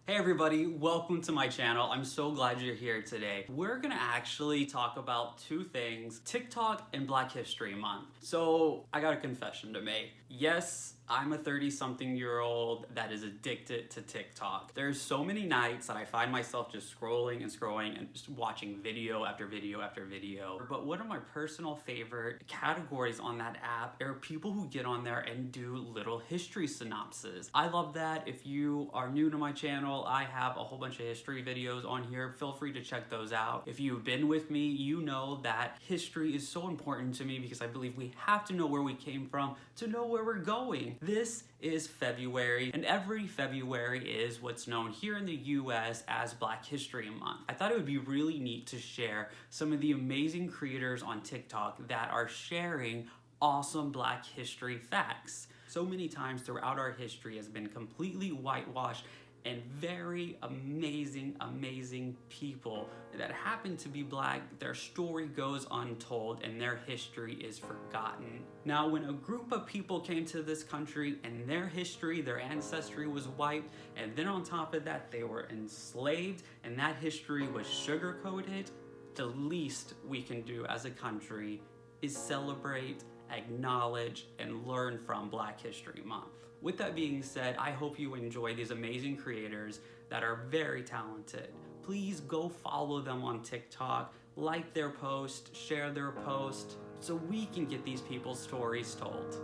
Hey everybody, welcome to my channel. I'm so glad you're here today. We're gonna actually talk about two things, TikTok and Black History Month. So I got a confession to make. Yes, I'm a 30-something-year-old that is addicted to TikTok. There's so many nights that I find myself just scrolling and just watching video after video after video. But one of my personal favorite categories on that app are people who get on there and do little history synopses. I love that. If you are new to my channel, I have a whole bunch of history videos on here. Feel free to check those out. If you've been with me, you know that history is so important to me because I believe we have to know where we came from to know where we're going. This is February, and every February is what's known here in the US as Black History Month. I thought it would be really neat to share some of the amazing creators on TikTok that are sharing awesome Black history facts. So many times throughout our history has been completely whitewashed, and very amazing people that happen to be Black, their story goes untold and their history is forgotten. Now, when a group of people came to this country and their history, their ancestry was wiped, and then on top of that, they were enslaved and that history was sugar-coated, the least we can do as a country is celebrate, acknowledge, and learn from Black History Month. With that being said, I hope you enjoy these amazing creators that are very talented. Please go follow them on TikTok, like their post, share their post, so we can get these people's stories told.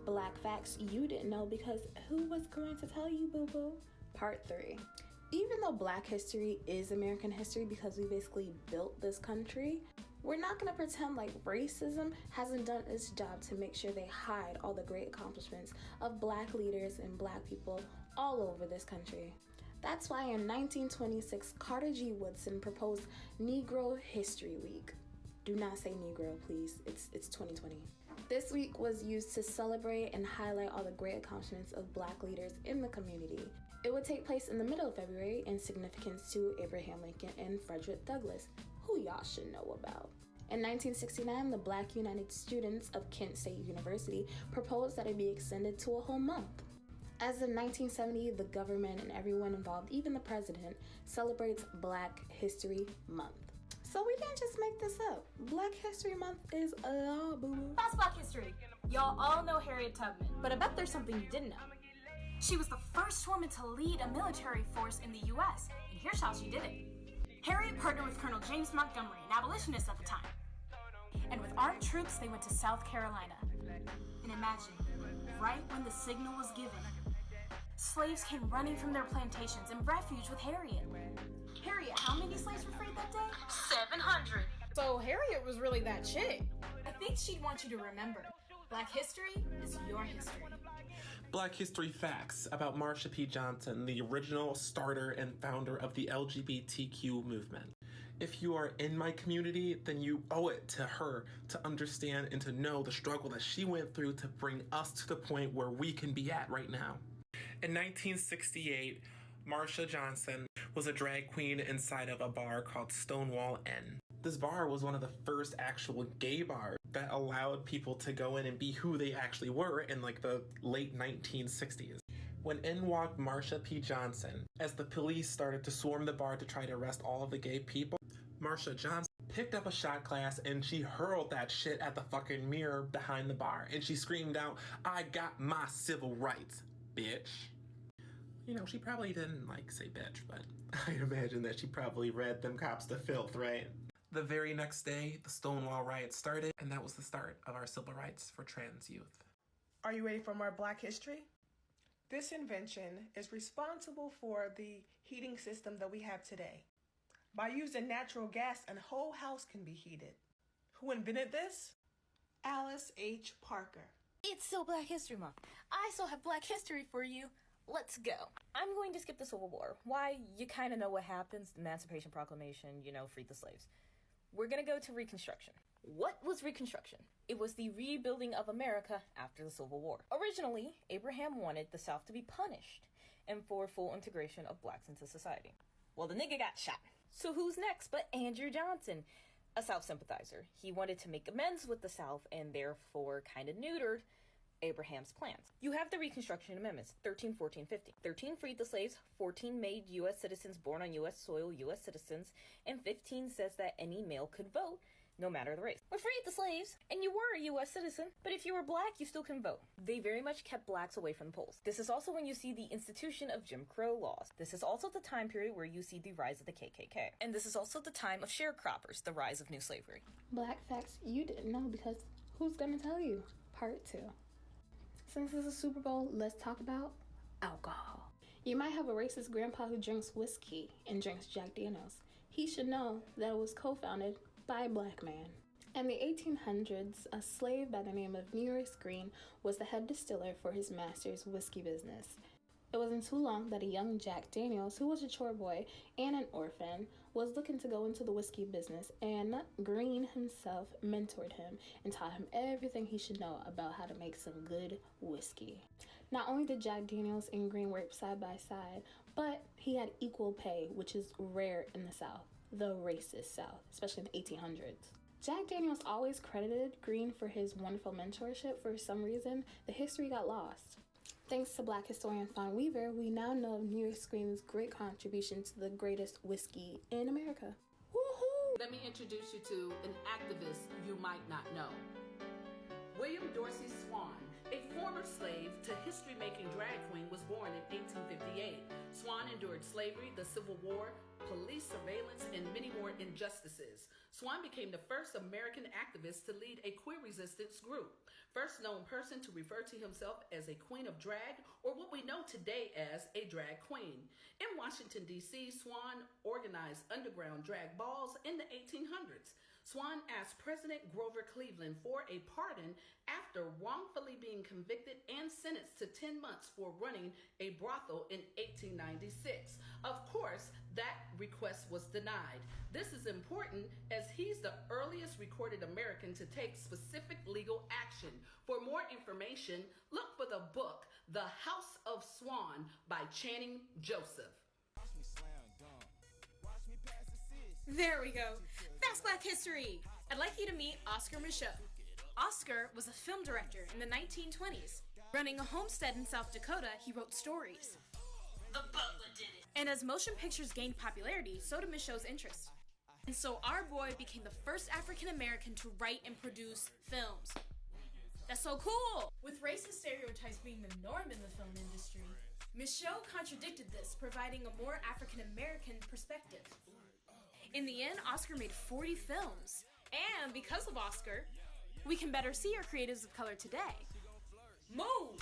Black facts you didn't know because who was going to tell you, boo-boo? Part 3. Even though Black history is American history because we basically built this country, we're not going to pretend like racism hasn't done its job to make sure they hide all the great accomplishments of Black leaders and Black people all over this country. That's why in 1926, Carter G. Woodson proposed Negro History Week. Do not say Negro, please. It's 2020. This week was used to celebrate and highlight all the great accomplishments of Black leaders in the community. It would take place in the middle of February in significance to Abraham Lincoln and Frederick Douglass, who y'all should know about. In 1969, the Black United Students of Kent State University proposed that it be extended to a whole month. As in 1970, the government and everyone involved, even the president, celebrates Black History Month. So we didn't just make this up. Black History Month is a law, boo. That's Black history. Y'all all know Harriet Tubman, but I bet there's something you didn't know. She was the first woman to lead a military force in the US, and here's how she did it. Harriet partnered with Colonel James Montgomery, an abolitionist at the time. And with armed troops, they went to South Carolina. And imagine, right when the signal was given, slaves came running from their plantations in refuge with Harriet. Harriet, how many slaves were freed that day? 700. So Harriet was really that chick. I think she'd want you to remember, Black history is your history. Black history facts about Marsha P. Johnson, the original starter and founder of the LGBTQ movement. If you are in my community, then you owe it to her to understand and to know the struggle that she went through to bring us to the point where we can be at right now. In 1968, Marsha Johnson was a drag queen inside of a bar called Stonewall Inn. This bar was one of the first actual gay bars that allowed people to go in and be who they actually were in like the late 1960s. When in walked Marsha P. Johnson, as the police started to swarm the bar to try to arrest all of the gay people, Marsha Johnson picked up a shot glass and she hurled that shit at the fucking mirror behind the bar. And she screamed out, "I got my civil rights, bitch." You know, she probably didn't say bitch, but I imagine that she probably read them cops to filth, right? The very next day, the Stonewall riots started, and that was the start of our civil rights for trans youth. Are you ready for more Black history? This invention is responsible for the heating system that we have today. By using natural gas, a whole house can be heated. Who invented this? Alice H. Parker. It's still Black History Month. I still have Black history for you. Let's go. I'm going to skip the Civil War. Why? You kind of know what happens. The Emancipation Proclamation, freed the slaves. We're going to go to Reconstruction. What was Reconstruction? It was the rebuilding of America after the Civil War. Originally, Abraham wanted the South to be punished and for full integration of blacks into society. Well, the nigga got shot. So who's next but Andrew Johnson? a South sympathizer. He wanted to make amends with the South and therefore kind of neutered Abraham's plans. You have the Reconstruction Amendments, 13, 14, 15. 13 freed the slaves, 14 made U.S. citizens born on U.S. soil U.S. citizens, and 15 says that any male could vote, no matter the race. We freed the slaves, and you were a U.S. citizen, but if you were black, you still can vote. They very much kept blacks away from the polls. This is also when you see the institution of Jim Crow laws. This is also the time period where you see the rise of the KKK. And this is also the time of sharecroppers, the rise of new slavery. Black facts you didn't know because who's gonna tell you? Part 2. Since it's a Super Bowl, let's talk about alcohol. You might have a racist grandpa who drinks whiskey and drinks Jack Daniels. He should know that it was co-founded by a black man. In the 1800s, a slave by the name of Maurice Green was the head distiller for his master's whiskey business. It wasn't too long that a young Jack Daniels, who was a chore boy and an orphan, was looking to go into the whiskey business, and Green himself mentored him and taught him everything he should know about how to make some good whiskey. Not only did Jack Daniels and Green work side by side, but he had equal pay, which is rare in the South, the racist South, especially in the 1800s. Jack Daniels always credited Green for his wonderful mentorship. For some reason, the history got lost. Thanks to Black historian Swann, we now know of Maurice Green's great contribution to the greatest whiskey in America. Woohoo! Let me introduce you to an activist you might not know. William Dorsey Swann, a former slave to history-making drag queen, was born in 1858. Swann endured slavery, the Civil War, police surveillance, and many more injustices. Swann became the first American activist to lead a queer resistance group. First known person to refer to himself as a queen of drag, or what we know today as a drag queen. In Washington, D.C., Swann organized underground drag balls in the 1800s. Swann asked President Grover Cleveland for a pardon after wrongfully being convicted and sentenced to 10 months for running a brothel in 1896. Of course, that request was denied. This is important as he's the earliest recorded American to take specific legal action. For more information, look for the book, The House of Swann by Channing Joseph. There we go. That's Black history. I'd like you to meet Oscar Micheaux. Oscar was a film director in the 1920s. Running a homestead in South Dakota, he wrote stories. The Butler did it. And as motion pictures gained popularity, so did Micheaux's interest. And so our boy became the first African American to write and produce films. That's so cool! With racist stereotypes being the norm in the film industry, Micheaux contradicted this, providing a more African American perspective. In the end, Oscar made 40 films. And because of Oscar, we can better see our creatives of color today. Move!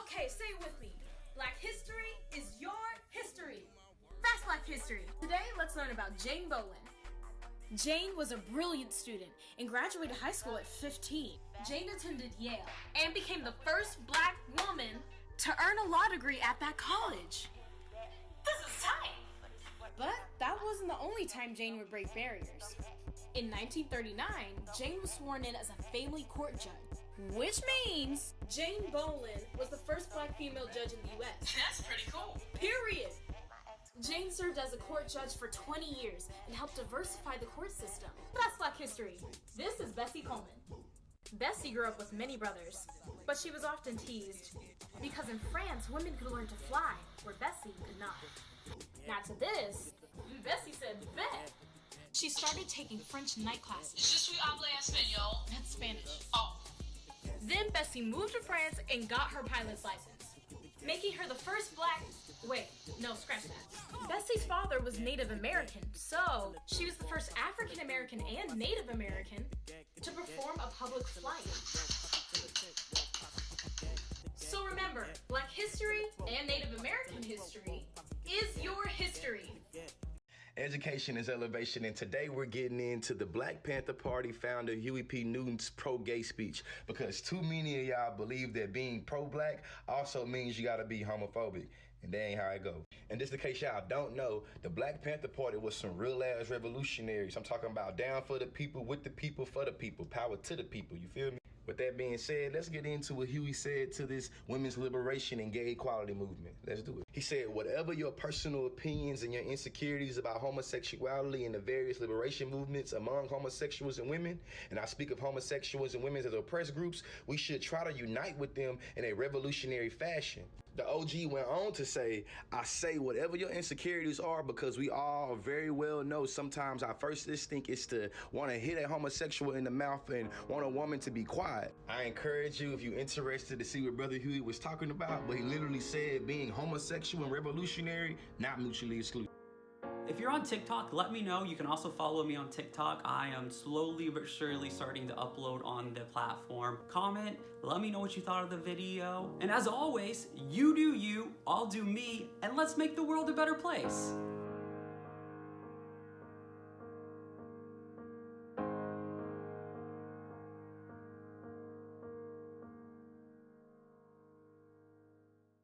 Okay, say it with me. Black history is your history. That's Black history. Today, let's learn about Jane Bowen. Jane was a brilliant student and graduated high school at 15. Jane attended Yale and became the first black woman to earn a law degree at that college. This is tight. But that wasn't the only time Jane would break barriers. In 1939, Jane was sworn in as a family court judge, which means Jane Bowen was the first black female judge in the U.S. That's pretty cool. Period. Jane served as a court judge for 20 years and helped diversify the court system. That's Black history. This is Bessie Coleman. Bessie grew up with many brothers, but she was often teased because in France, women could learn to fly, where Bessie could not. Not to this, Bessie said, bet. She started taking French night classes. Je suis habla español. That's Spanish. Oh. Then Bessie moved to France and got her pilot's license, making her the first black... Wait, no, scratch that. Bessie's father was Native American, so she was the first African American and Native American to perform a public flight. So remember, Black history and Native American history is your history. Education is elevation, and today we're getting into the Black Panther Party founder Huey P. Newton's pro-gay speech, because too many of y'all believe that being pro-black also means you gotta be homophobic, and that ain't how it goes. And just in case y'all don't know, the Black Panther Party was some real-ass revolutionaries. I'm talking about down for the people, with the people, for the people, power to the people, you feel me? With that being said, let's get into what Huey said to this women's liberation and gay equality movement. Let's do it. He said, whatever your personal opinions and your insecurities about homosexuality and the various liberation movements among homosexuals and women, and I speak of homosexuals and women as oppressed groups, we should try to unite with them in a revolutionary fashion. The OG went on to say, I say whatever your insecurities are because we all very well know sometimes our first instinct is to want to hit a homosexual in the mouth and want a woman to be quiet. I encourage you, if you're interested, to see what Brother Huey was talking about, but he literally said being homosexual and revolutionary, not mutually exclusive. If you're on TikTok, let me know. You can also follow me on TikTok. I am slowly but surely starting to upload on the platform. Comment, let me know what you thought of the video. And as always, you do you, I'll do me, and let's make the world a better place.